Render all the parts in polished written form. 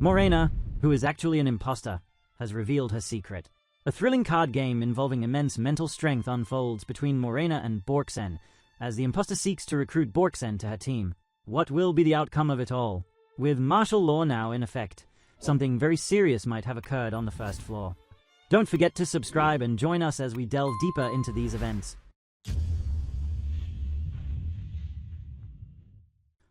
Morena, who is actually an imposter, has revealed her secret. A thrilling card game involving immense mental strength unfolds between Morena and Borksen as the imposter seeks to recruit Borksen to her team. What will be the outcome of it all? With martial law now in effect, something very serious might have occurred on the first floor. Don't forget to subscribe and join us as we delve deeper into these events.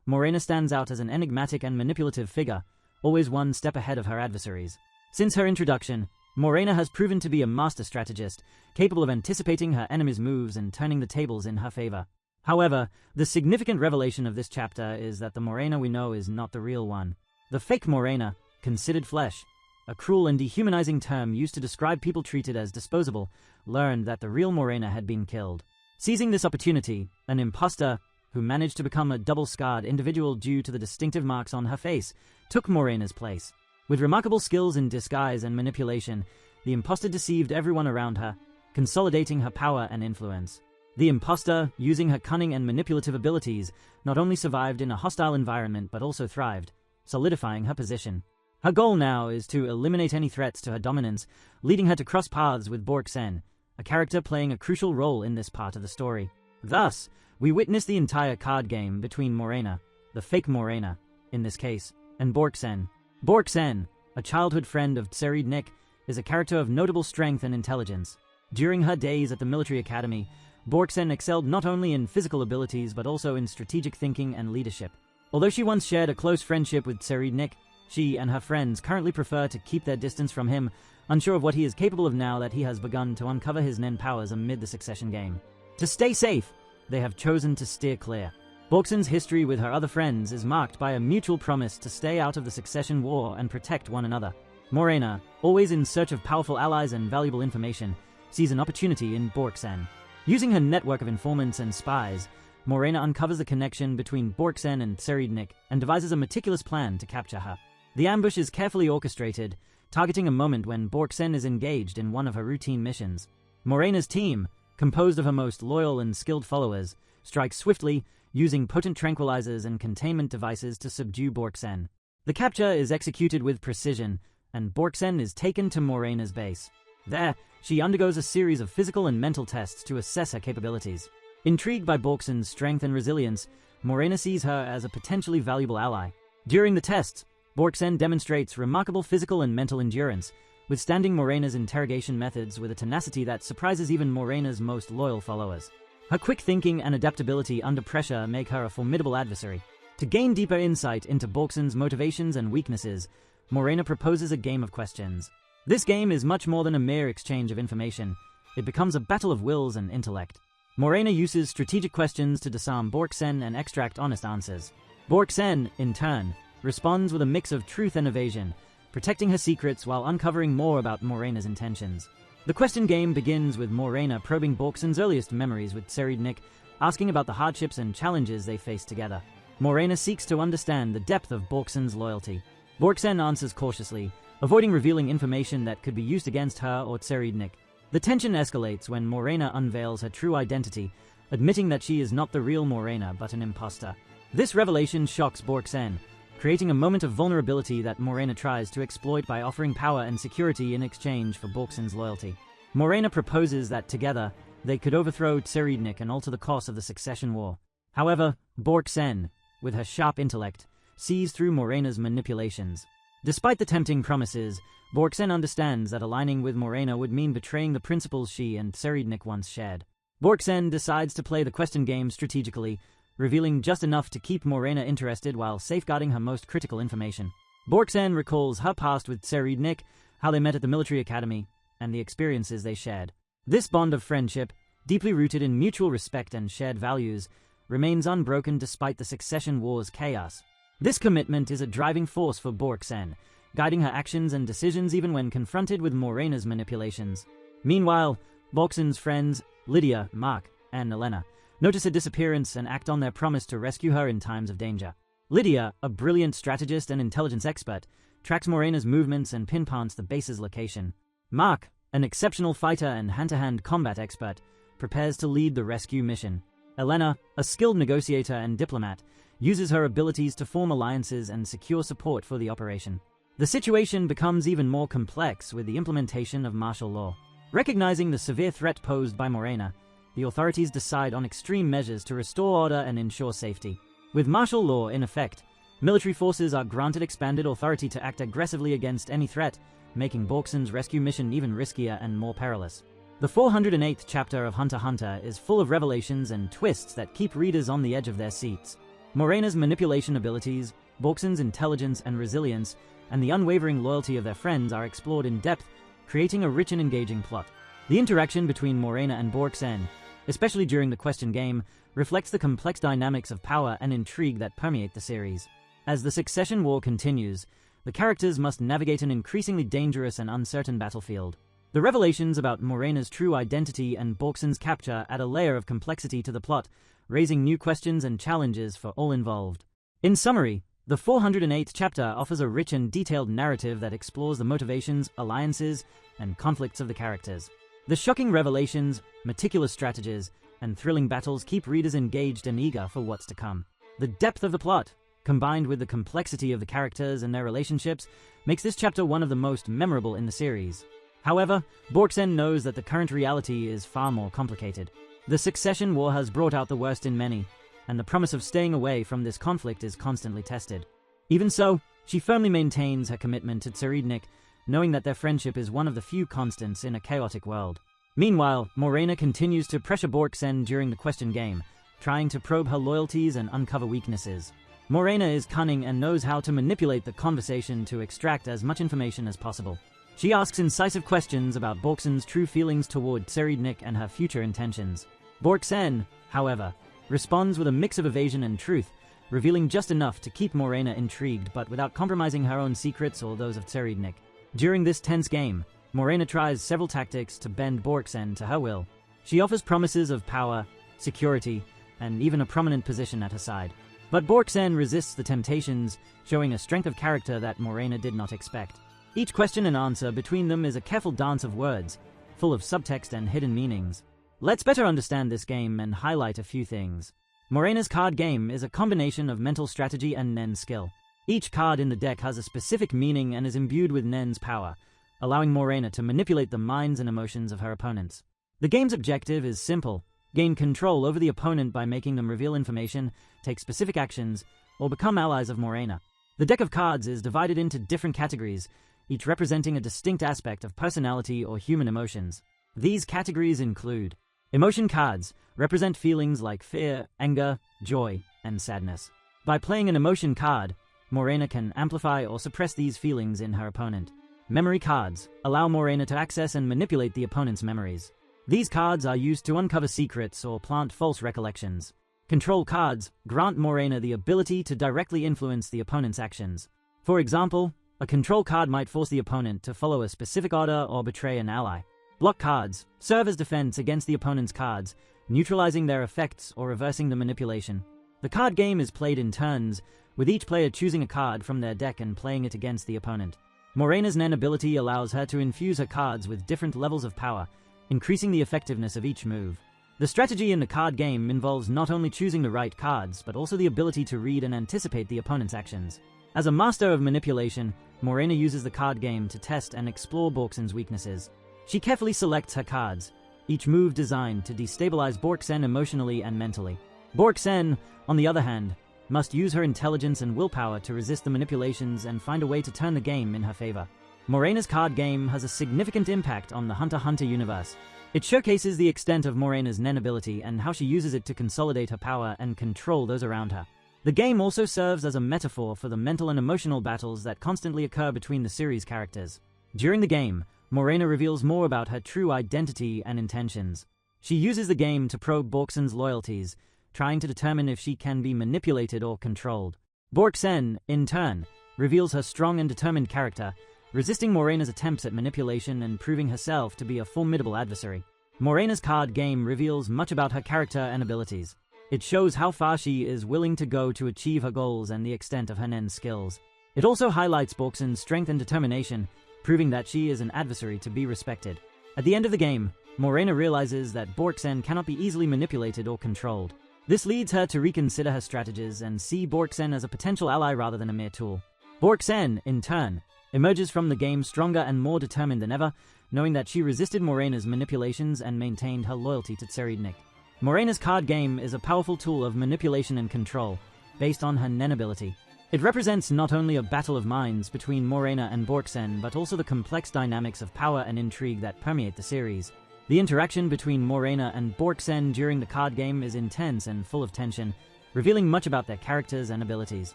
Morena stands out as an enigmatic and manipulative figure, always one step ahead of her adversaries. Since her introduction, Morena has proven to be a master strategist, capable of anticipating her enemy's moves and turning the tables in her favor. However, the significant revelation of this chapter is that the Morena we know is not the real one. The fake Morena, considered flesh, a cruel and dehumanizing term used to describe people treated as disposable, learned that the real Morena had been killed. Seizing this opportunity, an imposter, who managed to become a double-scarred individual due to the distinctive marks on her face, took Morena's place. With remarkable skills in disguise and manipulation, the imposter deceived everyone around her, consolidating her power and influence. The imposter, using her cunning and manipulative abilities, not only survived in a hostile environment but also thrived, solidifying her position. Her goal now is to eliminate any threats to her dominance, leading her to cross paths with Borksen, a character playing a crucial role in this part of the story. Thus, we witness the entire card game between Morena, the fake Morena, in this case, and Borksen. Borksen, a childhood friend of Tseridnik, is a character of notable strength and intelligence. During her days at the military academy, Borksen excelled not only in physical abilities but also in strategic thinking and leadership. Although she once shared a close friendship with Tseridnik, she and her friends currently prefer to keep their distance from him, unsure of what he is capable of now that he has begun to uncover his Nen powers amid the succession game. To stay safe, they have chosen to steer clear. Borksen's history with her other friends is marked by a mutual promise to stay out of the succession war and protect one another. Morena, always in search of powerful allies and valuable information, sees an opportunity in Borksen. Using her network of informants and spies, Morena uncovers the connection between Borksen and Tseridnik and devises a meticulous plan to capture her. The ambush is carefully orchestrated, targeting a moment when Borksen is engaged in one of her routine missions. Morena's team, composed of her most loyal and skilled followers, strikes swiftly, using potent tranquilizers and containment devices to subdue Borksen. The capture is executed with precision, and Borksen is taken to Morena's base. There, she undergoes a series of physical and mental tests to assess her capabilities. Intrigued by Borksen's strength and resilience, Morena sees her as a potentially valuable ally. During the tests, Borksen demonstrates remarkable physical and mental endurance, withstanding Morena's interrogation methods with a tenacity that surprises even Morena's most loyal followers. Her quick thinking and adaptability under pressure make her a formidable adversary. To gain deeper insight into Borksen's motivations and weaknesses, Morena proposes a game of questions. This game is much more than a mere exchange of information. It becomes a battle of wills and intellect. Morena uses strategic questions to disarm Borksen and extract honest answers. Borksen, in turn, responds with a mix of truth and evasion, protecting her secrets while uncovering more about Morena's intentions. The question game begins with Morena probing Borksen's earliest memories with Tseridnik, asking about the hardships and challenges they faced together. Morena seeks to understand the depth of Borksen's loyalty. Borksen answers cautiously, avoiding revealing information that could be used against her or Tseridnik. The tension escalates when Morena unveils her true identity, admitting that she is not the real Morena but an imposter. This revelation shocks Borksen, creating a moment of vulnerability that Morena tries to exploit by offering power and security in exchange for Borksen's loyalty. Morena proposes that together, they could overthrow Tseridnik and alter the course of the succession war. However, Borksen, with her sharp intellect, sees through Morena's manipulations. Despite the tempting promises, Borksen understands that aligning with Morena would mean betraying the principles she and Tseridnik once shared. Borksen decides to play the question game strategically, revealing just enough to keep Morena interested while safeguarding her most critical information. Borksen recalls her past with Tseridnik, how they met at the military academy, and the experiences they shared. This bond of friendship, deeply rooted in mutual respect and shared values, remains unbroken despite the succession war's chaos. This commitment is a driving force for Borksen, guiding her actions and decisions even when confronted with Morena's manipulations. Meanwhile, Borksen's friends, Lydia, Mark, and Elena, notice her disappearance and act on their promise to rescue her in times of danger. Lydia, a brilliant strategist and intelligence expert, tracks Morena's movements and pinpoints the base's location. Mark, an exceptional fighter and hand-to-hand combat expert, prepares to lead the rescue mission. Elena, a skilled negotiator and diplomat, uses her abilities to form alliances and secure support for the operation. The situation becomes even more complex with the implementation of martial law. Recognizing the severe threat posed by Morena, the authorities decide on extreme measures to restore order and ensure safety. With martial law in effect, military forces are granted expanded authority to act aggressively against any threat, making Borksen's rescue mission even riskier and more perilous. The 408th chapter of Hunter x Hunter is full of revelations and twists that keep readers on the edge of their seats. Morena's manipulation abilities, Borksen's intelligence and resilience, and the unwavering loyalty of their friends are explored in depth, creating a rich and engaging plot. The interaction between Morena and Borksen, especially during the question game, reflects the complex dynamics of power and intrigue that permeate the series. As the succession war continues, the characters must navigate an increasingly dangerous and uncertain battlefield. The revelations about Morena's true identity and Borksen's capture add a layer of complexity to the plot, raising new questions and challenges for all involved. In summary, the 408th chapter offers a rich and detailed narrative that explores the motivations, alliances, and conflicts of the characters. The shocking revelations, meticulous strategies, and thrilling battles keep readers engaged and eager for what's to come. The depth of the plot, combined with the complexity of the characters and their relationships, makes this chapter one of the most memorable in the series. However, Borksen knows that the current reality is far more complicated. The succession war has brought out the worst in many, and the promise of staying away from this conflict is constantly tested. Even so, she firmly maintains her commitment to Tserednik, knowing that their friendship is one of the few constants in a chaotic world. Meanwhile, Morena continues to pressure Borksen during the question game, trying to probe her loyalties and uncover weaknesses. Morena is cunning and knows how to manipulate the conversation to extract as much information as possible. She asks incisive questions about Borksen's true feelings toward Tserednik and her future intentions. Borksen, however, responds with a mix of evasion and truth, revealing just enough to keep Morena intrigued but without compromising her own secrets or those of Tserednik. During this tense game, Morena tries several tactics to bend Borksen to her will. She offers promises of power, security, and even a prominent position at her side. But Borksen resists the temptations, showing a strength of character that Morena did not expect. Each question and answer between them is a careful dance of words, full of subtext and hidden meanings. Let's better understand this game and highlight a few things. Morena's card game is a combination of mental strategy and Nen skill. Each card in the deck has a specific meaning and is imbued with Nen's power, allowing Morena to manipulate the minds and emotions of her opponents. The game's objective is simple: gain control over the opponent by making them reveal information, take specific actions, or become allies of Morena. The deck of cards is divided into different categories, each representing a distinct aspect of personality or human emotions. These categories include: emotion cards represent feelings like fear, anger, joy, and sadness. By playing an emotion card, Morena can amplify or suppress these feelings in her opponent. Memory cards allow Morena to access and manipulate the opponent's memories. These cards are used to uncover secrets or plant false recollections. Control cards grant Morena the ability to directly influence the opponent's actions. For example, a control card might force the opponent to follow a specific order or betray an ally. Block cards serve as defense against the opponent's cards, neutralizing their effects or reversing the manipulation. The card game is played in turns, with each player choosing a card from their deck and playing it against the opponent. Morena's Nen ability allows her to infuse her cards with different levels of power, increasing the effectiveness of each move. The strategy in the card game involves not only choosing the right cards, but also the ability to read and anticipate the opponent's actions. As a master of manipulation, Morena uses the card game to test and explore Borksen's weaknesses. She carefully selects her cards, each move designed to destabilize Borksen emotionally and mentally. Borksen, on the other hand, must use her intelligence and willpower to resist the manipulations and find a way to turn the game in her favor. Morena's card game has a significant impact on the Hunter x Hunter universe. It showcases the extent of Morena's Nen ability and how she uses it to consolidate her power and control those around her. The game also serves as a metaphor for the mental and emotional battles that constantly occur between the series' characters. During the game, Morena reveals more about her true identity and intentions. She uses the game to probe Borksen's loyalties, trying to determine if she can be manipulated or controlled. Borksen, in turn, reveals her strong and determined character, resisting Morena's attempts at manipulation and proving herself to be a formidable adversary. Morena's card game reveals much about her character and abilities. It shows how far she is willing to go to achieve her goals and the extent of her Nen skills. It also highlights Borksen's strength and determination, proving that she is an adversary to be respected. At the end of the game, Morena realizes that Borksen cannot be easily manipulated or controlled. This leads her to reconsider her strategies and see Borksen as a potential ally rather than a mere tool. Borksen, in turn, emerges from the game stronger and more determined than ever, knowing that she resisted Morena's manipulations and maintained her loyalty to Tserednik. Morena's card game is a powerful tool of manipulation and control, based on her Nen ability. It represents not only a battle of minds between Morena and Borksen, but also the complex dynamics of power and intrigue that permeate the series. The interaction between Morena and Borksen during the card game is intense and full of tension, revealing much about their characters and abilities.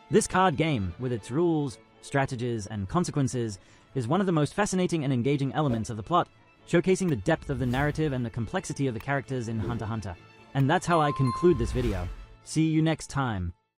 This card game, with its rules, strategies, and consequences, is one of the most fascinating and engaging elements of the plot, showcasing the depth of the narrative and the complexity of the characters in Hunter x Hunter. And that's how I conclude this video. See you next time.